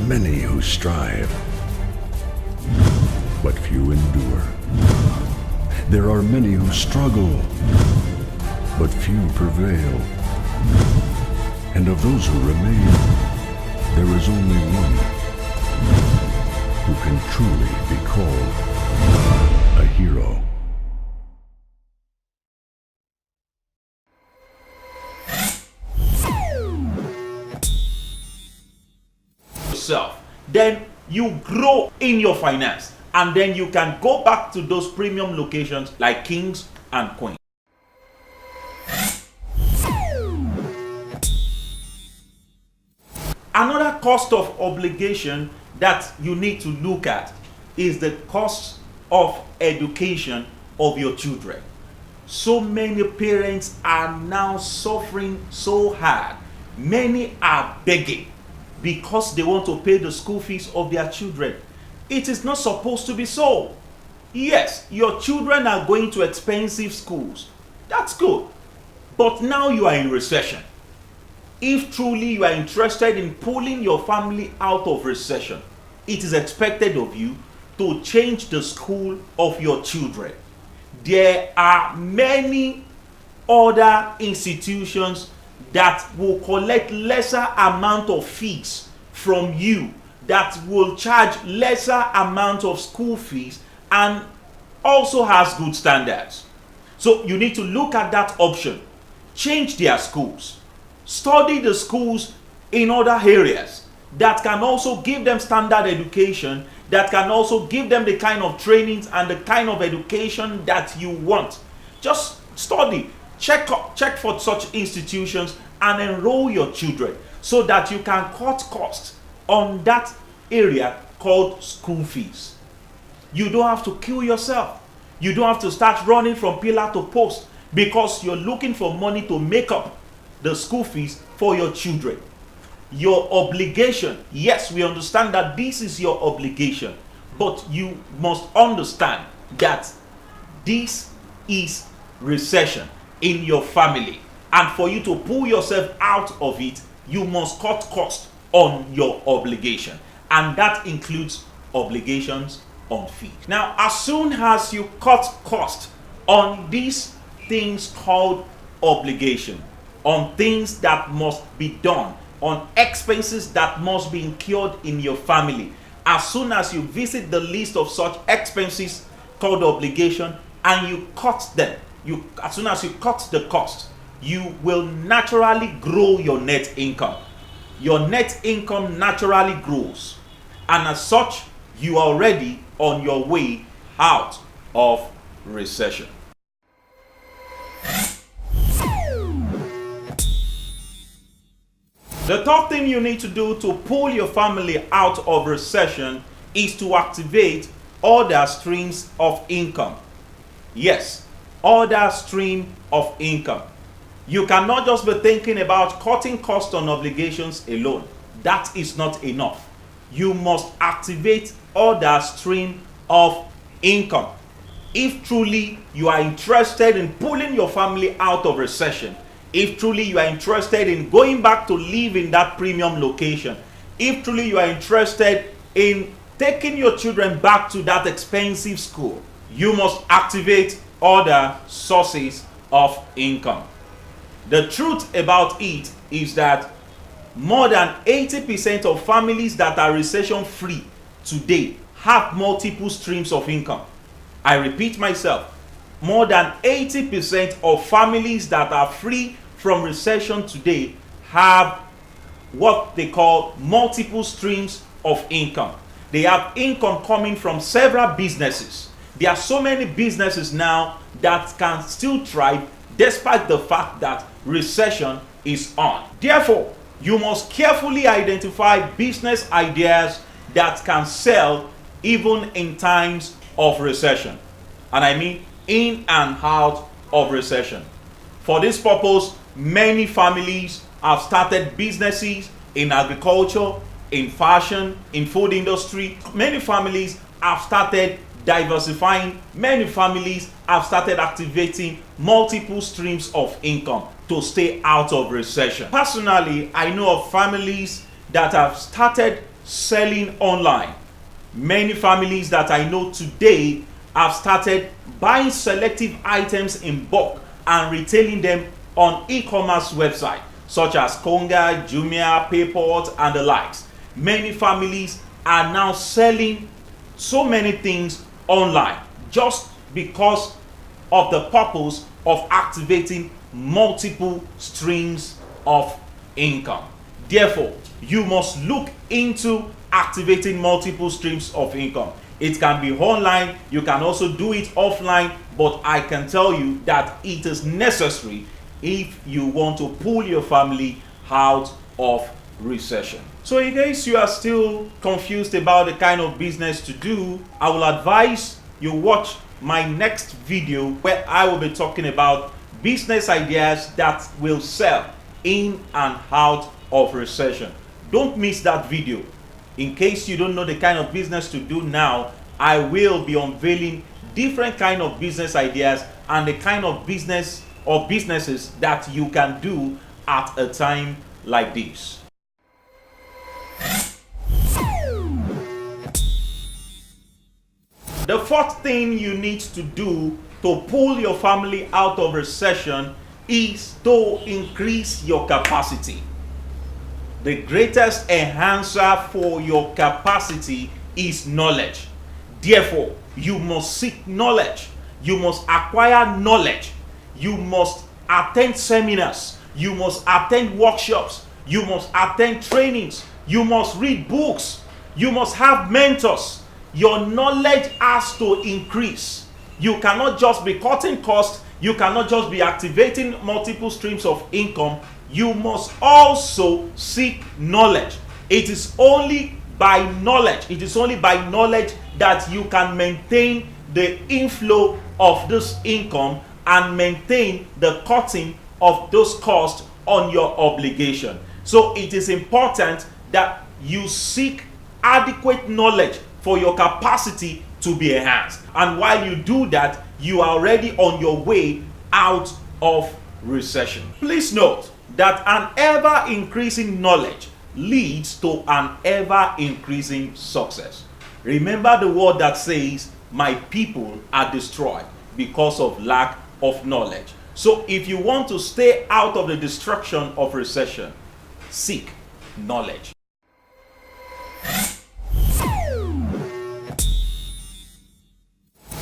many who strive, but few endure. There are many who struggle, but few prevail. And of those who remain, there is only one who can truly be called a hero. Yourself, then you grow in your finance, and then you can go back to those premium locations like Kings and Queens. Another cost of obligation that you need to look at is the cost of education of your children. So many parents are now suffering so hard. Many are begging because they want to pay the school fees of their children. It is not supposed to be so. Yes, your children are going to expensive schools. That's good. But now you are in recession. If truly you are interested in pulling your family out of recession, it is expected of you to change the school of your children. There are many other institutions that will collect lesser amount of fees from you, that will charge lesser amount of school fees and also has good standards. So you need to look at that option. Change their schools. Study the schools in other areas that can also give them standard education, that can also give them the kind of trainings and the kind of education that you want. Just study, check for such institutions and enroll your children so that you can cut costs on that area called school fees. You don't have to kill yourself. You don't have to start running from pillar to post because you're looking for money to make up the school fees for your children. Your obligation, yes, we understand that this is your obligation, but you must understand that this is recession in your family, and for you to pull yourself out of it, you must cut cost on your obligation, and that includes obligations on fees. Now, as soon as you cut cost on these things called obligation, on things that must be done, on expenses that must be incurred in your family, as soon as you visit the list of such expenses called obligation and you cut them, as soon as you cut the cost, you will naturally grow your net income. Your net income naturally grows, and as such, you are already on your way out of recession. The third thing you need to do to pull your family out of recession is to activate other streams of income. Yes, other stream of income. You cannot just be thinking about cutting costs on obligations alone. That is not enough. You must activate other stream of income. If truly you are interested in pulling your family out of recession, if truly you are interested in going back to live in that premium location, if truly you are interested in taking your children back to that expensive school, you must activate other sources of income. The truth about it is that more than 80% of families that are recession free today have multiple streams of income. I repeat myself, more than 80% of families that are free from recession today have what they call multiple streams of income. They have income coming from several businesses. There are so many businesses now that can still thrive despite the fact that recession is on. Therefore, you must carefully identify business ideas that can sell even in times of recession. And I mean in and out of recession. For this purpose, many families have started businesses in agriculture, in fashion, in food industry. Many families have started diversifying. Many families have started activating multiple streams of income to stay out of recession. Personally, I know of families that have started selling online. Many families that I know today have started buying selective items in bulk and retailing them on e-commerce websites such as Konga, Jumia, Payport, and the likes. Many families are now selling so many things online just because of the purpose of activating multiple streams of income. Therefore, you must look into activating multiple streams of income. It can be online, you can also do it offline, but I can tell you that it is necessary if you want to pull your family out of recession. So in case you are still confused about the kind of business to do, I will advise you watch my next video where I will be talking about business ideas that will sell in and out of recession. Don't miss that video. In case you don't know the kind of business to do now, I will be unveiling different kind of business ideas and the kind of business or businesses that you can do at a time like this. The fourth thing you need to do to pull your family out of recession is to increase your capacity. The greatest enhancer for your capacity is knowledge. Therefore, you must seek knowledge. You must acquire knowledge. You must attend seminars. You must attend workshops. You must attend trainings. You must read books. You must have mentors. Your knowledge has to increase. You cannot just be cutting costs. You cannot just be activating multiple streams of income. You must also seek knowledge. It is only by knowledge. It is only by knowledge that you can maintain the inflow of this income and maintain the cutting of those costs on your obligation. So it is important that you seek adequate knowledge for your capacity to be enhanced. And while you do that, you are already on your way out of recession. Please note that an ever increasing knowledge leads to an ever increasing success. Remember the word that says, "My people are destroyed because of lack of knowledge." So if you want to stay out of the destruction of recession, seek knowledge.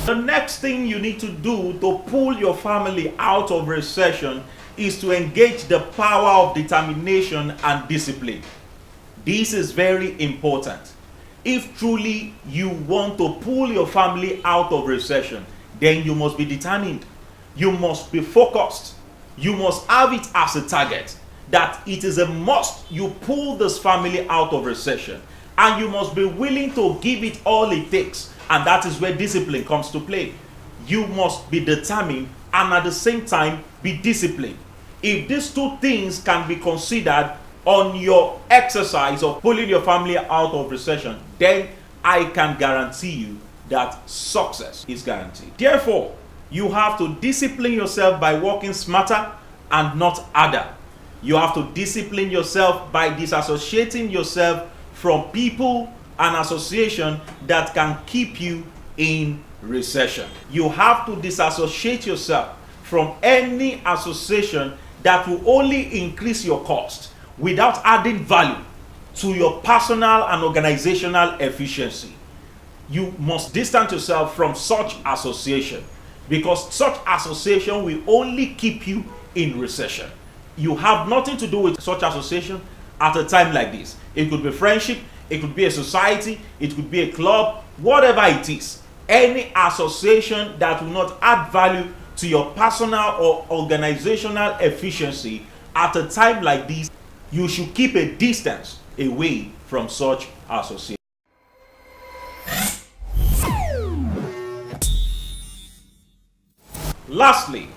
The next thing you need to do to pull your family out of recession is to engage the power of determination and discipline. This is very important. If truly you want to pull your family out of recession, then you must be determined. You must be focused. You must have it as a target that it is a must you pull this family out of recession. And you must be willing to give it all it takes. And that is where discipline comes to play. You must be determined and at the same time be disciplined. If these two things can be considered on your exercise of pulling your family out of recession, then I can guarantee you that success is guaranteed. Therefore, you have to discipline yourself by working smarter and not harder. You have to discipline yourself by disassociating yourself from people and association that can keep you in recession. You have to disassociate yourself from any association that will only increase your cost without adding value to your personal and organizational efficiency. You must distance yourself from such association because such association will only keep you in recession. You have nothing to do with such association at a time like this. It could be friendship, it could be a society, it could be a club, whatever it is. Any association that will not add value to your personal or organizational efficiency at a time like this, you should keep a distance away from such association. Lastly,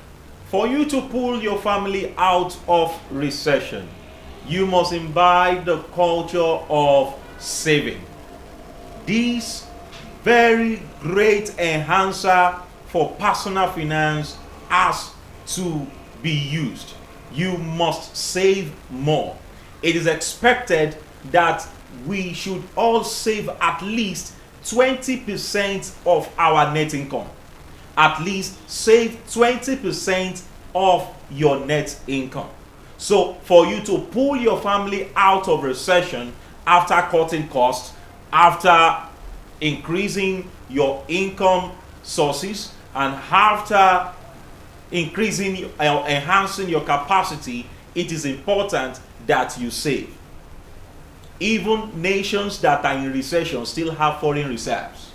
for you to pull your family out of recession, you must imbibe the culture of saving. This very great enhancer for personal finance has to be used. You must save more. It is expected that we should all save at least 20% of our net income. At least save 20% of your net income. So for you to pull your family out of recession after cutting costs, after increasing your income sources, and after enhancing your capacity, it is important that you save. Even nations that are in recession still have foreign reserves.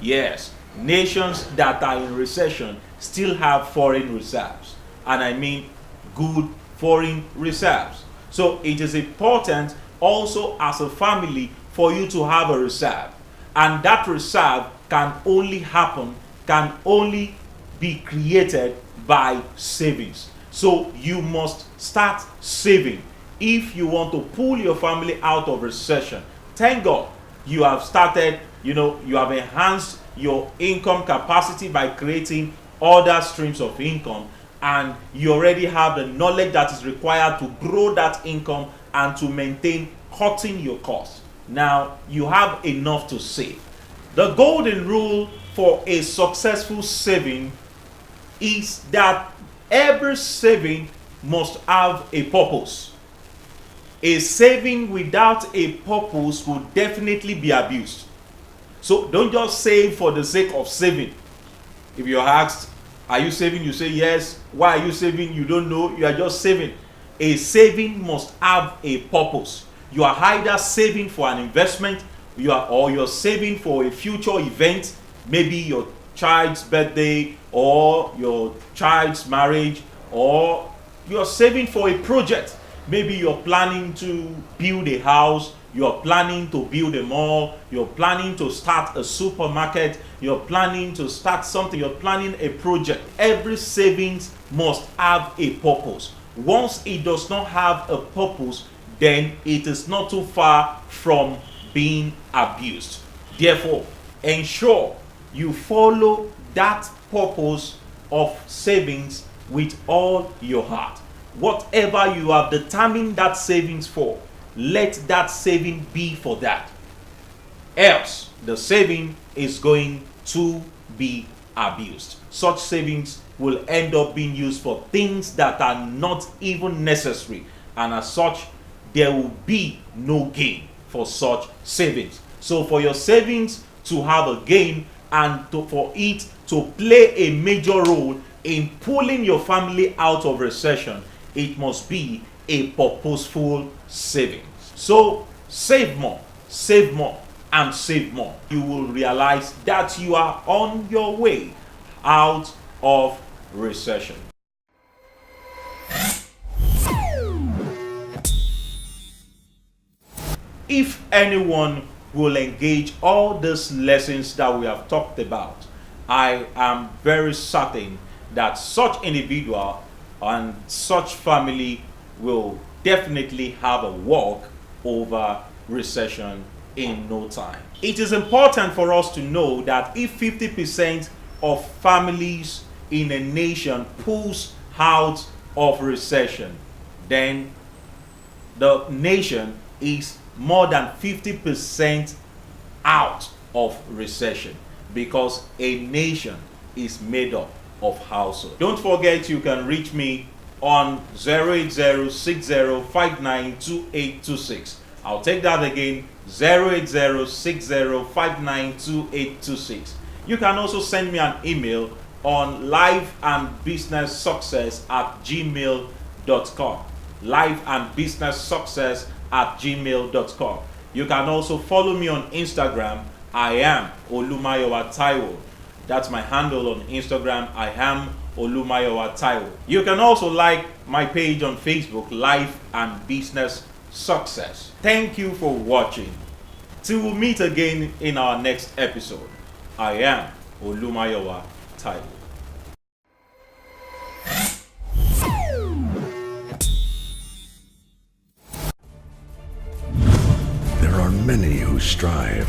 Yes, nations that are in recession still have foreign reserves. And I mean good foreign reserves. So it is important also as a family for you to have a reserve. And that reserve can only be created by savings. So you must start saving if you want to pull your family out of recession. Thank God you have started, you have enhanced your income capacity by creating other streams of income, and you already have the knowledge that is required to grow that income and to maintain cutting your costs. Now you have enough to save. The golden rule for a successful saving is that every saving must have a purpose. A saving without a purpose will definitely be abused. So don't just save for the sake of saving. If you're asked, are you saving? You say yes. Why are you saving? You don't know. You are just saving. A saving must have a purpose. You are either saving for an investment, you're saving for a future event, maybe your child's birthday or your child's marriage, or you're saving for a project. Maybe you're planning to build a house, you're planning to build a mall, you're planning to start a supermarket, you're planning to start something, you're planning a project. Every savings must have a purpose. Once it does not have a purpose, then it is not too far from being abused. Therefore, ensure you follow that purpose of savings with all your heart. Whatever you have determined that savings for, let that saving be for that. Else, the saving is going to be abused. Such savings will end up being used for things that are not even necessary, and as such, there will be no gain for such savings. So for your savings to have a gain and for it to play a major role in pulling your family out of recession, it must be a purposeful savings. So save more, and save more. You will realize that you are on your way out of recession. If anyone will engage all these lessons that we have talked about, I am very certain that such individual and such family will definitely have a walk over recession in no time. It is important for us to know that if 50% of families in a nation pulls out of recession, then the nation is more than 50% out of recession, because a nation is made up of households. Don't forget, you can reach me on 08060592826. I'll take that again, 08060592826. You can also send me an email on lifeandbusinesssuccess@gmail.com. lifeandbusinesssuccess@gmail.com. You can also follow me on Instagram. I am Olumayowa Taiwo. That's my handle on Instagram. I am Olumayowa Taiwo. You can also like my page on Facebook, Life and Business Success. Thank you for watching. Till we meet again in our next episode, I am Olumayowa Taiwo. There are many who strive,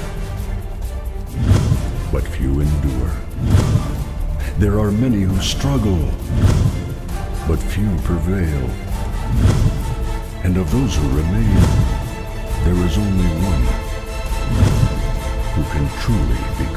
but few endure. There are many who struggle, but few prevail. And of those who remain, there is only one who can truly be